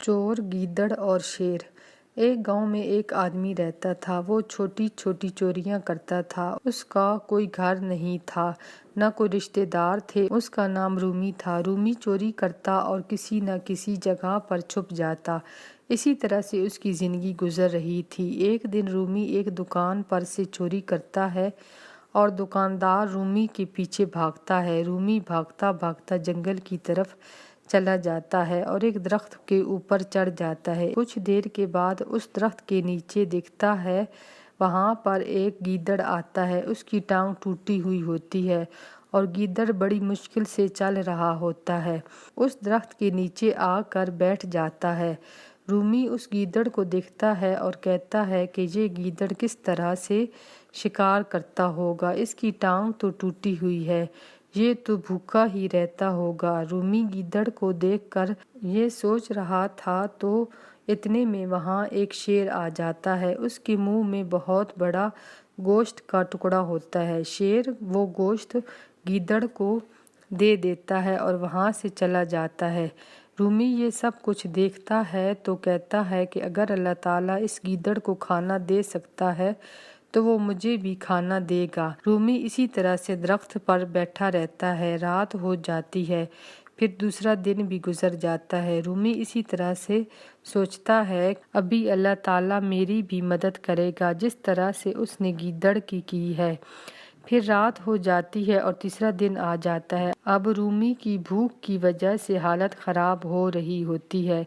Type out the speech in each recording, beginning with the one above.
چور، گیدڑ اور شیر۔ ایک گاؤں میں ایک آدمی رہتا تھا۔ وہ چھوٹی چھوٹی چوریاں کرتا تھا۔ اس کا کوئی گھر نہیں تھا، نہ کوئی رشتے دار تھے۔ اس کا نام رومی تھا۔ رومی چوری کرتا اور کسی نہ کسی جگہ پر چھپ جاتا۔ اسی طرح سے اس کی زندگی گزر رہی تھی۔ ایک دن رومی ایک دکان پر سے چوری کرتا ہے اور دکاندار رومی کے پیچھے بھاگتا ہے۔ رومی بھاگتا بھاگتا جنگل کی طرف چلا جاتا ہے اور ایک درخت کے اوپر چڑھ جاتا ہے۔ کچھ دیر کے بعد اس درخت کے نیچے دیکھتا ہے، وہاں پر ایک گیدڑ آتا ہے۔ اس کی ٹانگ ٹوٹی ہوئی ہوتی ہے اور گیدڑ بڑی مشکل سے چل رہا ہوتا ہے۔ اس درخت کے نیچے آ کر بیٹھ جاتا ہے۔ رومی اس گیدڑ کو دیکھتا ہے اور کہتا ہے کہ یہ گیدڑ کس طرح سے شکار کرتا ہوگا، اس کی ٹانگ تو ٹوٹی ہوئی ہے، یہ تو بھوکا ہی رہتا ہوگا۔ رومی گیدڑ کو دیکھ کر یہ سوچ رہا تھا تو اتنے میں وہاں ایک شیر آ جاتا ہے۔ اس کے منہ میں بہت بڑا گوشت کا ٹکڑا ہوتا ہے۔ شیر وہ گوشت گیدڑ کو دے دیتا ہے اور وہاں سے چلا جاتا ہے۔ رومی یہ سب کچھ دیکھتا ہے تو کہتا ہے کہ اگر اللہ تعالیٰ اس گیدڑ کو کھانا دے سکتا ہے تو وہ مجھے بھی کھانا دے گا۔ رومی اسی طرح سے درخت پر بیٹھا رہتا ہے۔ رات ہو جاتی ہے، پھر دوسرا دن بھی گزر جاتا ہے۔ رومی اسی طرح سے سوچتا ہے، ابھی اللہ تعالیٰ میری بھی مدد کرے گا جس طرح سے اس نے گیدڑ کی ہے۔ پھر رات ہو جاتی ہے اور تیسرا دن آ جاتا ہے۔ اب رومی کی بھوک کی وجہ سے حالت خراب ہو رہی ہوتی ہے۔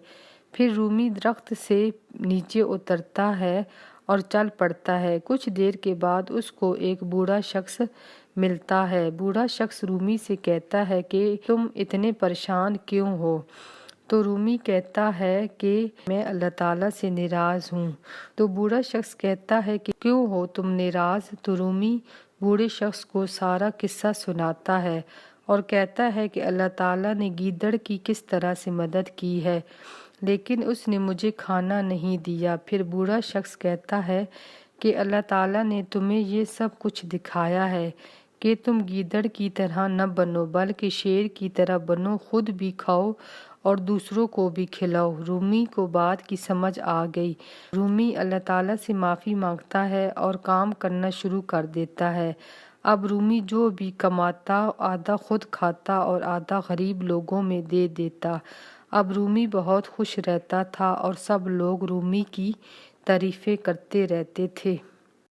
پھر رومی درخت سے نیچے اترتا ہے اور چل پڑتا ہے۔ کچھ دیر کے بعد اس کو ایک بوڑھا شخص ملتا ہے۔ بوڑھا شخص رومی سے کہتا ہے کہ تم اتنے پریشان کیوں ہو؟ تو رومی کہتا ہے کہ میں اللہ تعالیٰ سے ناراض ہوں۔ تو بوڑھا شخص کہتا ہے کہ کیوں ہو تم ناراض؟ تو رومی بوڑھے شخص کو سارا قصہ سناتا ہے اور کہتا ہے کہ اللہ تعالیٰ نے گیدڑ کی کس طرح سے مدد کی ہے، لیکن اس نے مجھے کھانا نہیں دیا۔ پھر بوڑھا شخص کہتا ہے کہ اللہ تعالیٰ نے تمہیں یہ سب کچھ دکھایا ہے کہ تم گیدڑ کی طرح نہ بنو بلکہ شیر کی طرح بنو، خود بھی کھاؤ اور دوسروں کو بھی کھلاؤ۔ رومی کو بات کی سمجھ آ گئی۔ رومی اللہ تعالیٰ سے معافی مانگتا ہے اور کام کرنا شروع کر دیتا ہے۔ اب رومی جو بھی کماتا آدھا خود کھاتا اور آدھا غریب لوگوں میں دے دیتا۔ اب رومی بہت خوش رہتا تھا اور سب لوگ رومی کی تعریفیں کرتے رہتے تھے۔